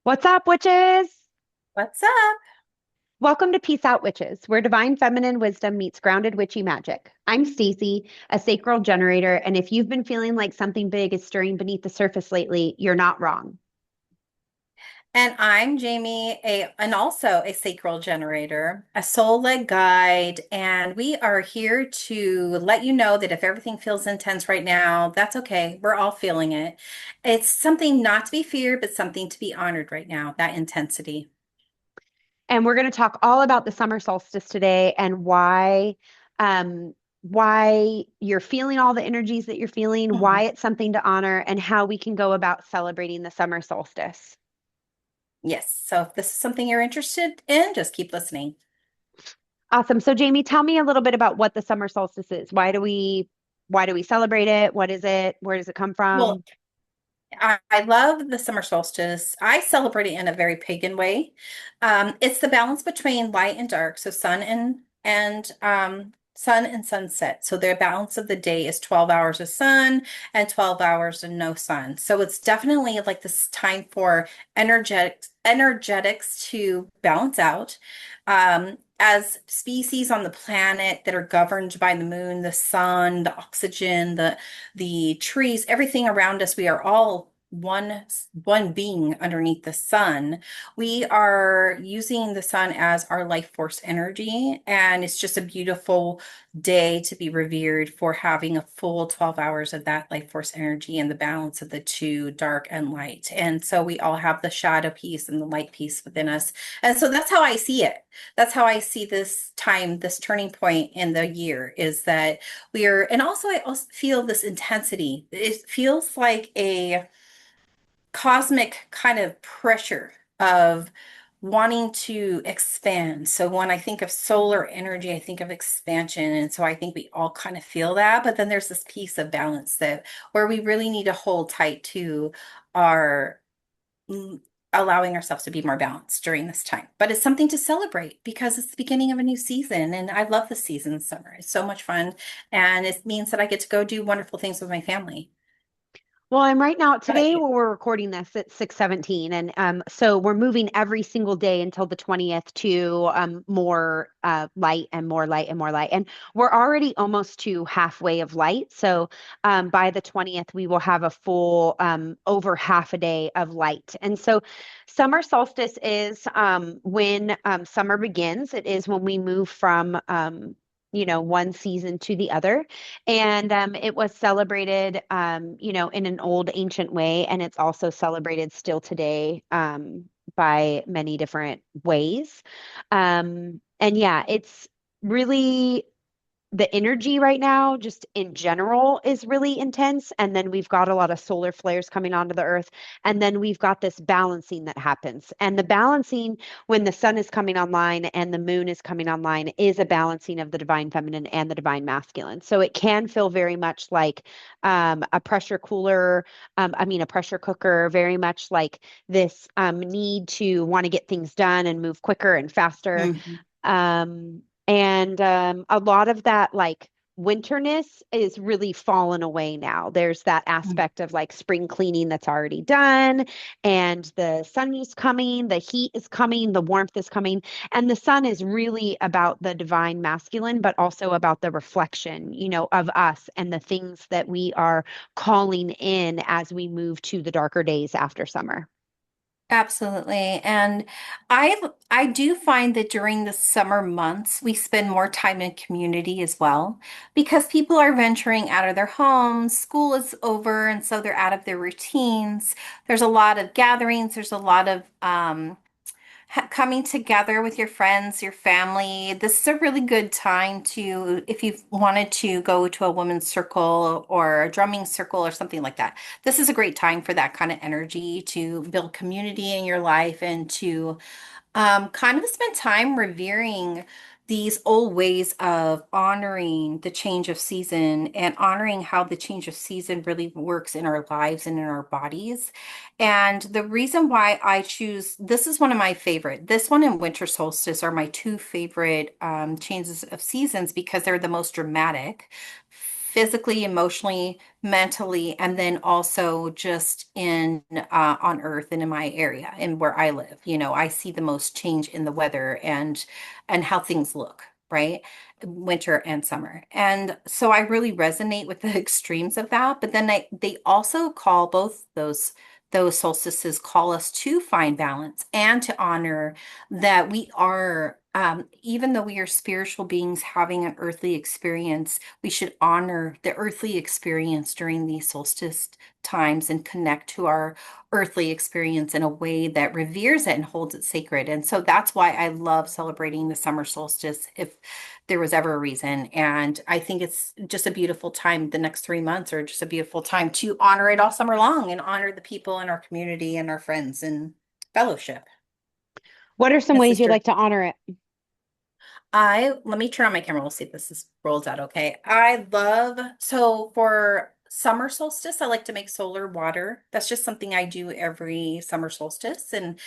What's up, witches? What's up? Welcome to Peace Out Witches, where divine feminine wisdom meets grounded witchy magic. I'm Stacy, a sacral generator, and if you've been feeling like something big is stirring beneath the surface lately, you're not wrong. And I'm Jamie, and also a sacral generator, a soul-led guide, and we are here to let you know that if everything feels intense right now, that's okay. We're all feeling it. It's something not to be feared, but something to be honored right now, that intensity. And we're going to talk all about the summer solstice today and um, why you're feeling all the energies that you're feeling, why Mhm. it's something to honor, and how we can go about celebrating the summer solstice. Yes. So if this is something you're interested in, just keep listening. Awesome. So Jamie, tell me a little bit about what the summer solstice is. Why do we celebrate it? What is it? Where does it come Well, from? I love the summer solstice. I celebrate it in a very pagan way. It's the balance between light and dark, so sun and sunset. So the balance of the day is 12 hours of sun and 12 hours of no sun. So it's definitely like this time for energetics to balance out. As species on the planet that are governed by the moon, the sun, the oxygen, the trees, everything around us, we are all one being underneath the sun. We are using the sun as our life force energy, and it's just a beautiful day to be revered for having a full 12 hours of that life force energy and the balance of the two, dark and light. And so we all have the shadow piece and the light piece within us. And so that's how I see it. That's how I see this time, this turning point in the year is that and also I also feel this intensity. It feels like a cosmic kind of pressure of wanting to expand. So when I think of solar energy, I think of expansion. And so I think we all kind of feel that. But then there's this piece of balance that where we really need to hold tight to our mm, allowing ourselves to be more balanced during this time. But it's something to celebrate because it's the beginning of a new season. And I love the season summer. It's so much fun. And it means that I get to go do wonderful things with my family. Well, I'm right now How about today you? when we're recording this at 6:17, and so we're moving every single day until the 20th to more light and more light and more light, and we're already almost to halfway of light. So by the 20th, we will have a full over half a day of light, and so summer solstice is when summer begins. It is when we move from one season to the other. And it was celebrated, in an old ancient way, and it's also celebrated still today by many different ways. And yeah, it's really the energy right now, just in general, is really intense. And then we've got a lot of solar flares coming onto the earth. And then we've got this balancing that happens. And the balancing when the sun is coming online and the moon is coming online is a balancing of the divine feminine and the divine masculine. So it can feel very much like a pressure cooler, a pressure cooker, very much like this need to want to get things done and move quicker and faster. Mhm. And a lot of that, like, winterness is really fallen away now. There's that aspect of like spring cleaning that's already done, and the sun is coming, the heat is coming, the warmth is coming. And the sun is really about the divine masculine, but also about the reflection, of us and the things that we are calling in as we move to the darker days after summer. Absolutely. And I do find that during the summer months, we spend more time in community as well because people are venturing out of their homes, school is over, and so they're out of their routines. There's a lot of gatherings, there's a lot of coming together with your friends, your family. This is a really good time to, if you've wanted to go to a women's circle or a drumming circle or something like that. This is a great time for that kind of energy to build community in your life and to kind of spend time revering these old ways of honoring the change of season and honoring how the change of season really works in our lives and in our bodies. And the reason why I choose this is one of my favorite. This one and winter solstice are my two favorite changes of seasons because they're the most dramatic. physically, emotionally, mentally, and then also just in on Earth and in my area and where I live. I see the most change in the weather and how things look, right? Winter and summer. And so I really resonate with the extremes of that. But then they also call both those solstices call us to find balance and to honor that we are, even though we are spiritual beings having an earthly experience, we should honor the earthly experience during these solstice times and connect to our earthly experience in a way that reveres it and holds it sacred. And so that's why I love celebrating the summer solstice, if there was ever a reason. And I think it's just a beautiful time. The next 3 months are just a beautiful time to honor it all summer long and honor the people in our community and our friends and fellowship What are some and ways you'd sister. like to honor it? Let me turn on my camera. We'll see if this rolls out okay. So for summer solstice, I like to make solar water. That's just something I do every summer solstice. And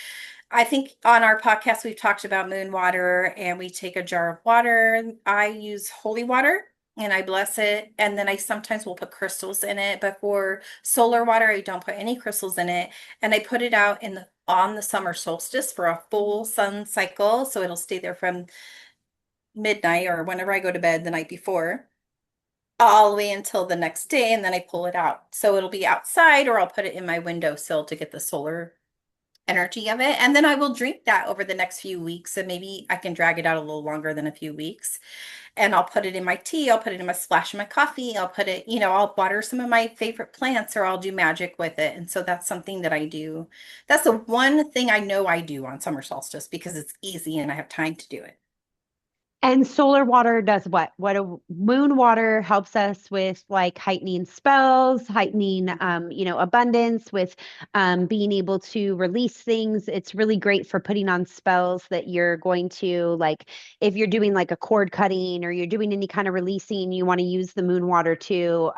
I think on our podcast, we've talked about moon water, and we take a jar of water. I use holy water and I bless it. And then I sometimes will put crystals in it. But for solar water, I don't put any crystals in it. And I put it out on the summer solstice for a full sun cycle. So it'll stay there from midnight or whenever I go to bed the night before, all the way until the next day, and then I pull it out. So it'll be outside, or I'll put it in my windowsill to get the solar energy of it. And then I will drink that over the next few weeks. And maybe I can drag it out a little longer than a few weeks. And I'll put it in my tea. I'll put it in my splash in my coffee. I'll put it, I'll water some of my favorite plants, or I'll do magic with it. And so that's something that I do. That's the one thing I know I do on summer solstice because it's easy and I have time to do it. And solar water does what? What a moon water helps us with like heightening spells, heightening abundance, with being able to release things. It's really great for putting on spells that you're going to like if you're doing like a cord cutting or you're doing any kind of releasing, you want to use the moon water to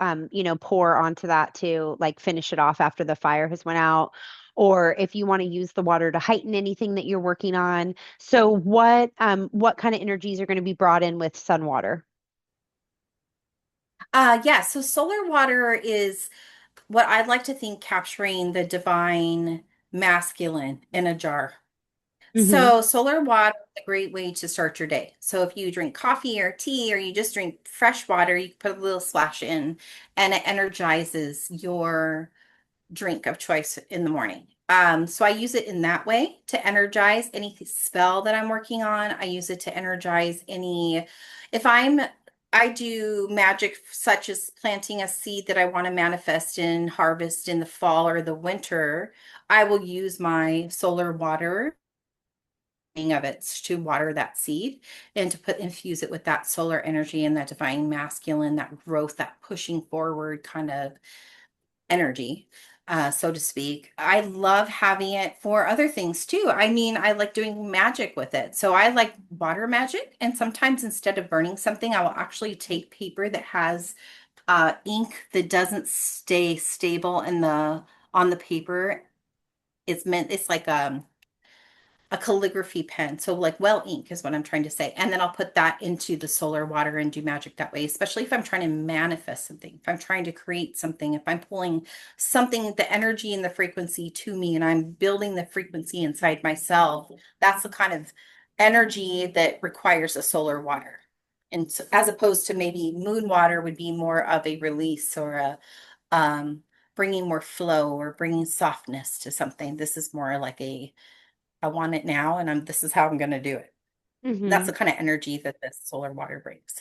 pour onto that to like finish it off after the fire has went out. Or if you want to use the water to heighten anything that you're working on. So what kind of energies are going to be brought in with sun water? Yeah, so solar water is what I'd like to think capturing the divine masculine in a jar. Hmm. So solar water is a great way to start your day. So if you drink coffee or tea or you just drink fresh water, you can put a little splash in and it energizes your drink of choice in the morning. So I use it in that way to energize any spell that I'm working on. I use it to energize if I do magic such as planting a seed that I want to manifest and harvest in the fall or the winter. I will use my solar water of it to water that seed and to infuse it with that solar energy and that divine masculine, that growth, that pushing forward kind of energy, so to speak. I love having it for other things too. I mean, I like doing magic with it. So I like water magic. And sometimes instead of burning something, I will actually take paper that has ink that doesn't stay stable on the paper. It's like a calligraphy pen. So like well ink is what I'm trying to say. And then I'll put that into the solar water and do magic that way, especially if I'm trying to manifest something, if I'm trying to create something, if I'm pulling something, the energy and the frequency to me, and I'm building the frequency inside myself. That's the kind of energy that requires a solar water. And so, as opposed to maybe moon water would be more of a release or a um, bringing more flow or bringing softness to something. This is more like I want it now, and this is how I'm going to do it. That's Hmm. the kind of energy that this solar water brings.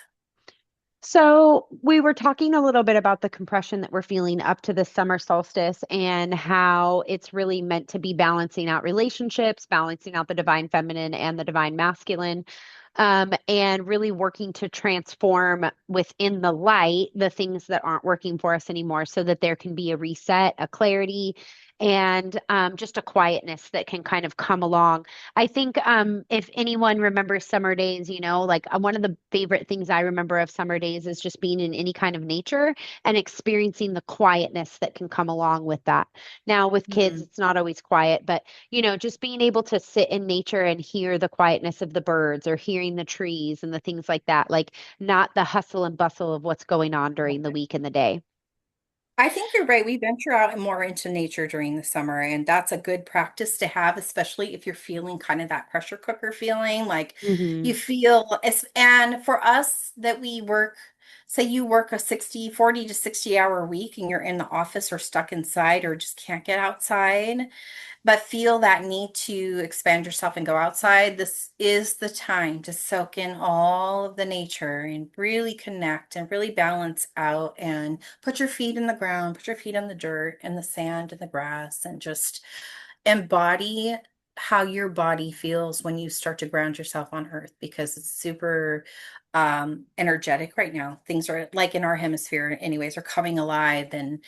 So we were talking a little bit about the compression that we're feeling up to the summer solstice and how it's really meant to be balancing out relationships, balancing out the divine feminine and the divine masculine, and really working to transform within the light the things that aren't working for us anymore so that there can be a reset, a clarity, and just a quietness that can kind of come along. I think if anyone remembers summer days, like one of the favorite things I remember of summer days is just being in any kind of nature and experiencing the quietness that can come along with that. Now, with kids, Mhm. it's not always quiet, but just being able to sit in nature and hear the quietness of the birds or hearing the trees and the things like that, like not the hustle and bustle of what's going on during the week and the day. I think you're right. We venture out more into nature during the summer, and that's a good practice to have, especially if you're feeling kind of that pressure cooker feeling, like you Hmm. feel, and for us that we work, say you work a 40 to 60 hour week and you're in the office or stuck inside or just can't get outside, but feel that need to expand yourself and go outside, this is the time to soak in all of the nature and really connect and really balance out and put your feet in the ground, put your feet on the dirt and the sand and the grass, and just embody how your body feels when you start to ground yourself on earth, because it's super energetic right now. Things are like in our hemisphere anyways are coming alive, and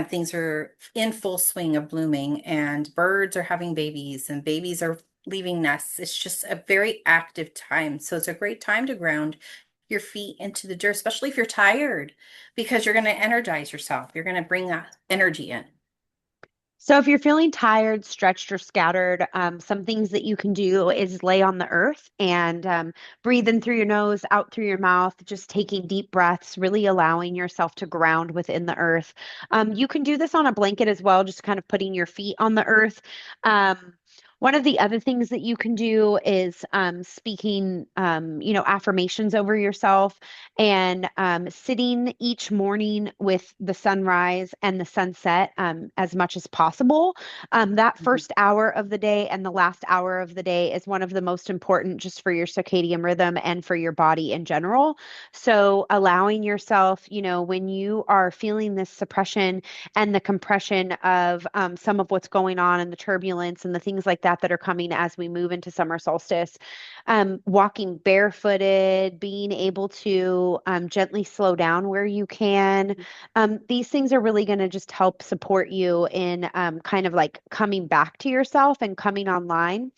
things are in full swing of blooming, and birds are having babies and babies are leaving nests. It's just a very active time. So it's a great time to ground your feet into the dirt, especially if you're tired, because you're going to energize yourself. You're going to bring that energy in. So if you're feeling tired, stretched, or scattered, some things that you can do is lay on the earth and breathe in through your nose, out through your mouth, just taking deep breaths, really allowing yourself to ground within the earth. You can do this on a blanket as well, just kind of putting your feet on the earth. One of the other things that you can do is speaking, affirmations over yourself and sitting each morning with the sunrise and the sunset as much as possible. That Mhm. first hour of the day and the last hour of the day is one of the most important just for your circadian rhythm and for your body in general. So, allowing yourself, when you are feeling this suppression and the compression of some of what's going on and the turbulence and the things like that are coming as we move into summer solstice, walking barefooted, being able to gently slow down where you can. These things are really going to just help support you in kind of like coming back to yourself and coming online.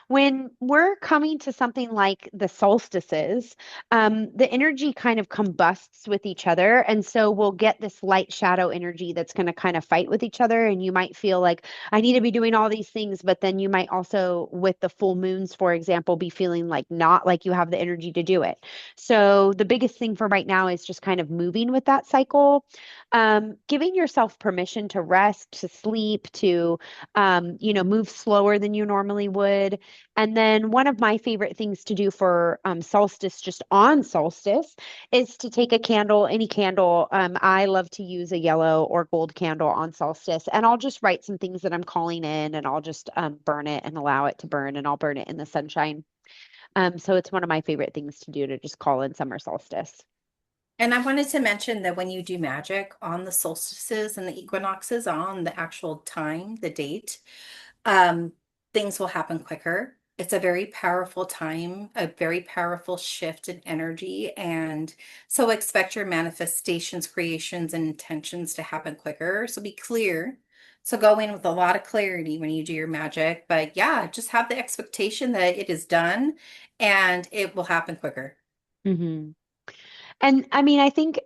When we're coming to something like the solstices, the energy kind of combusts with each other. And so we'll get this light shadow energy that's going to kind of fight with each other. And you might feel like, I need to be doing all these things. But then you might also, with the full moons, for example, be feeling like not like you have the energy to do it. So the biggest thing for right now is just kind of moving with that cycle, giving yourself permission to rest, to sleep, to, move slower than you normally would. And then one of my favorite things to do for solstice, just on solstice, is to take a candle, any candle. I love to use a yellow or gold candle on solstice, and I'll just write some things that I'm calling in, and I'll just burn it and allow it to burn, and I'll burn it in the sunshine. So it's one of my favorite things to do to just call in summer solstice. And I wanted to mention that when you do magic on the solstices and the equinoxes on the actual time, the date, um, things will happen quicker. It's a very powerful time, a very powerful shift in energy. And so expect your manifestations, creations, and intentions to happen quicker. So be clear. So go in with a lot of clarity when you do your magic. But yeah, just have the expectation that it is done and it will happen quicker. Hmm. And I mean, I think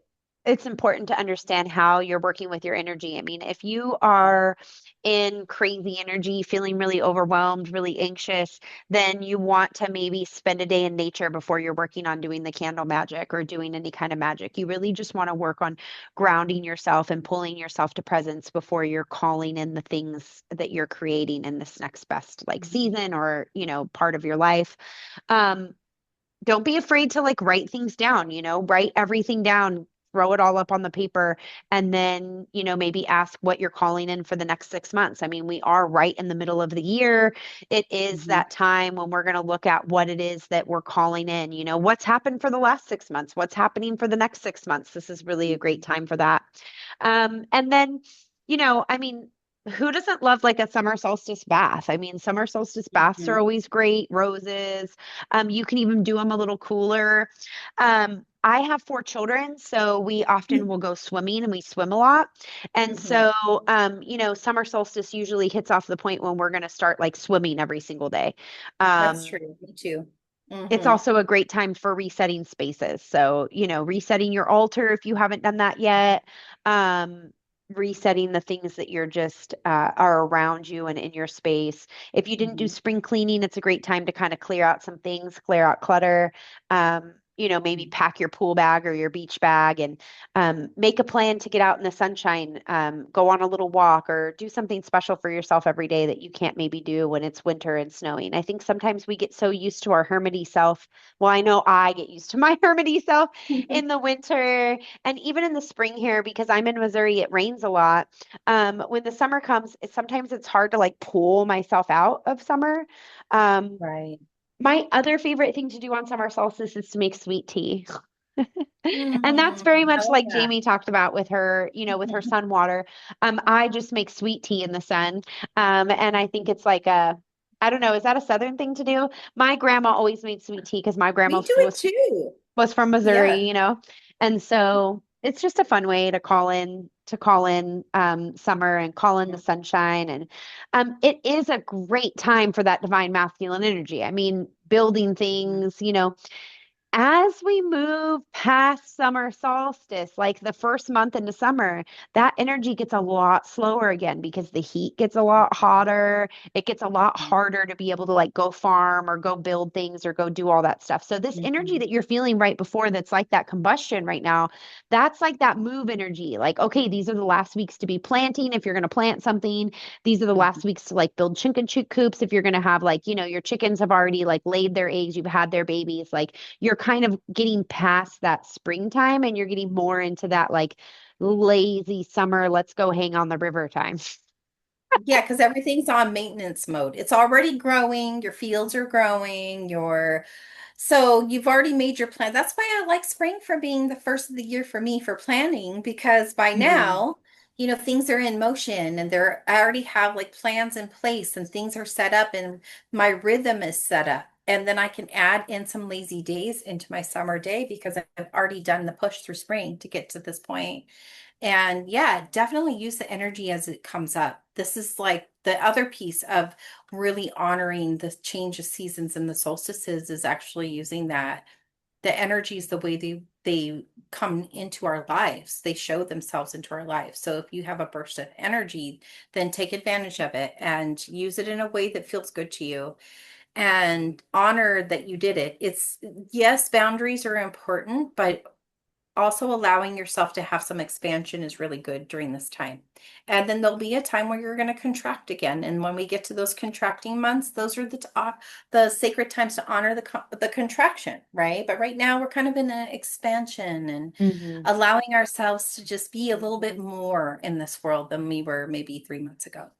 it's important to understand how you're working with your energy. I mean, if you are in crazy energy, feeling really overwhelmed, really anxious, then you want to maybe spend a day in nature before you're working on doing the candle magic or doing any kind of magic. You really just want to work on grounding yourself and pulling yourself to presence before you're calling in the things that you're creating in this next best like season or, part of your life. Um, don't be afraid to like write things down, write everything down, throw it all up on the paper, and then, maybe ask what you're calling in for the next 6 months. I mean, we are right in the middle of the year. It is Mhm. that time when we're going to look at what it is that we're calling in, what's happened for the last 6 months, what's happening for the next 6 months. This is really a great time for that. And then, I mean, who doesn't love like a summer solstice bath? I mean, summer solstice baths are Mhm. always great. Roses. You can even do them a little cooler. I have four children, so we often will go swimming and we swim a lot. And Hmm. so, summer solstice usually hits off the point when we're going to start like swimming every single day. That's Um, true. Me too. it's Hmm. also a great time for resetting spaces. So, resetting your altar if you haven't done that yet. Um, Resetting the things that you're just are around you and in your space. If you didn't do Hmm. spring cleaning, it's a great time to kind of clear out some things, clear out clutter. Maybe pack your pool bag or your beach bag and make a plan to get out in the sunshine, go on a little walk or do something special for yourself every day that you can't maybe do when it's winter and snowing. I think sometimes we get so used to our hermity self. Well, I know I get used to my hermity self in the winter and even in the spring here because I'm in Missouri, it rains a lot. When the summer comes, sometimes it's hard to like pull myself out of summer. Um, Right. my other favorite thing to do on summer solstice is to make sweet tea. And that's Mm, very I much love like that. Jamie talked about with her, with her sun water. I just make sweet tea in the sun. And I think it's like I don't know, is that a Southern thing to do? My grandma always made sweet tea because my grandma We do it too. was from Missouri, Yeah. and so it's just a fun way to call in summer and call in the sunshine. And it is a great time for that divine masculine energy. I mean, building Mhm. things, as we move past summer solstice, like the first month into summer, that energy gets a lot slower again because the heat gets a lot hotter. It gets a lot harder to be able to like go farm or go build things or go do all that stuff. So this energy Mhm. that you're feeling right before that's like that combustion right now, that's like that move energy. Like, okay, these are the last weeks to be planting if you're going to plant something. These are the last Mhm. weeks to like build chicken coop coops if you're going to have like, your chickens have already like laid their eggs, you've had their babies. Like you're kind of getting past that springtime and you're getting more into that like lazy summer, let's go hang on the river time. Yeah, because everything's on maintenance mode. It's already growing, your fields are growing, so you've already made your plan. That's why I like spring for being the first of the year for me for planning, because by Mhm. now, things are in motion and I already have like plans in place and things are set up and my rhythm is set up. And then I can add in some lazy days into my summer day because I've already done the push through spring to get to this point. And yeah, definitely use the energy as it comes up. This is like the other piece of really honoring the change of seasons and the solstices is actually using that. The energy is the way they come into our lives. They show themselves into our lives. So if you have a burst of energy, then take advantage of it and use it in a way that feels good to you and honor that you did it. It's yes, boundaries are important, but also allowing yourself to have some expansion is really good during this time. And then there'll be a time where you're going to contract again. And when we get to those contracting months, those are the sacred times to honor the contraction, right? But right now we're kind of in an expansion and Mhm. allowing ourselves to just be a little bit more in this world than we were maybe 3 months ago.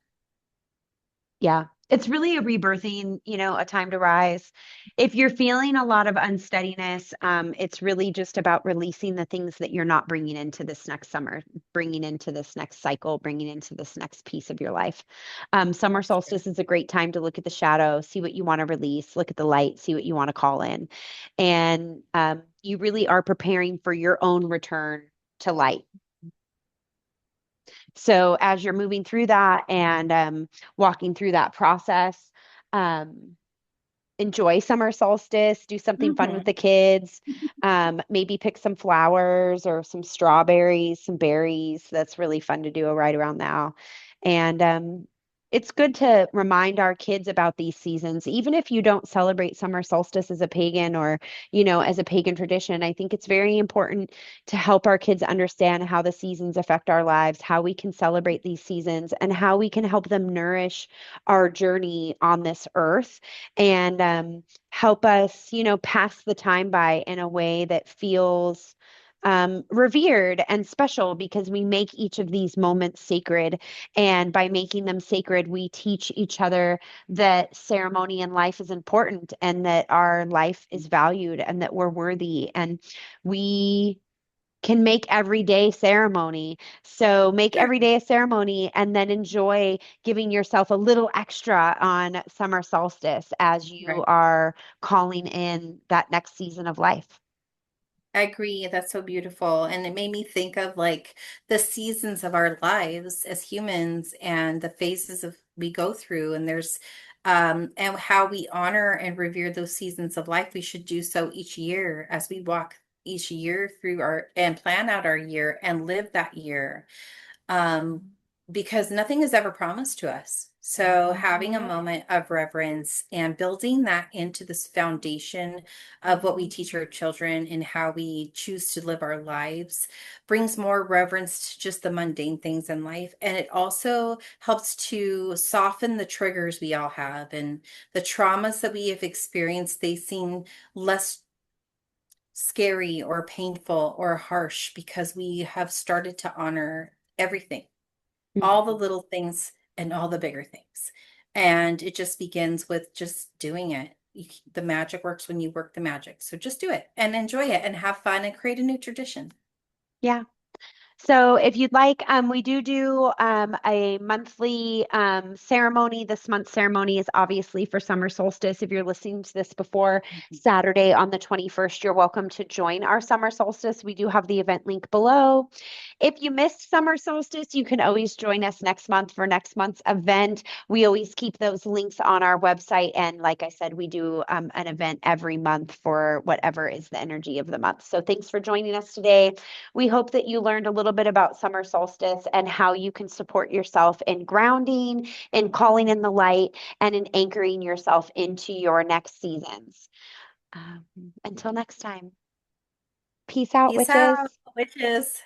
Yeah. It's really a rebirthing, a time to rise. If you're feeling a lot of unsteadiness, it's really just about releasing the things that you're not bringing into this next summer, bringing into this next cycle, bringing into this next piece of your life. Summer That's true. solstice is a great time to look at the shadow, see what you want to release, look at the light, see what you want to call in. And you really are preparing for your own return to light. So as you're moving through that and walking through that process, um, enjoy summer solstice, do something fun with Hmm. the kids, maybe pick some flowers or some strawberries, some berries. That's really fun to do right around now. And it's good to remind our kids about these seasons, even if you don't celebrate summer solstice as a pagan or, as a pagan tradition. I think it's very important to help our kids understand how the seasons affect our lives, how we can celebrate these seasons, and how we can help them nourish our journey on this earth and help us, pass the time by in a way that feels revered and special because we make each of these moments sacred. And by making them sacred, we teach each other that ceremony in life is important and that our life is valued and that we're worthy. And we can make every day ceremony. So make Sure. every day a ceremony and then enjoy giving yourself a little extra on summer solstice as you Right. are calling in that next season of life. I agree. That's so beautiful. And it made me think of like the seasons of our lives as humans and the phases of we go through. And there's and how we honor and revere those seasons of life. We should do so each year as we walk each year through our and plan out our year and live that year. um, because nothing is ever promised to us. So, having a moment of reverence and building that into this foundation of what we teach our children and how we choose to live our lives brings more reverence to just the mundane things in life. And it also helps to soften the triggers we all have and the traumas that we have experienced. They seem less scary or painful or harsh because we have started to honor everything, all the Mhm. little things and all the bigger things. And it just begins with just doing it. The magic works when you work the magic. So just do it and enjoy it and have fun and create a new tradition. Yeah. So if you'd like, we do a monthly ceremony. This month's ceremony is obviously for summer solstice. If you're listening to this before Saturday on the 21st, you're welcome to join our summer solstice. We do have the event link below. If you missed summer solstice, you can always join us next month for next month's event. We always keep those links on our website. And like I said, we do an event every month for whatever is the energy of the month. So thanks for joining us today. We hope that you learned a little bit about summer solstice and how you can support yourself in grounding, in calling in the light, and in anchoring yourself into your next seasons. Um, until next time, peace out, Peace out, witches. witches.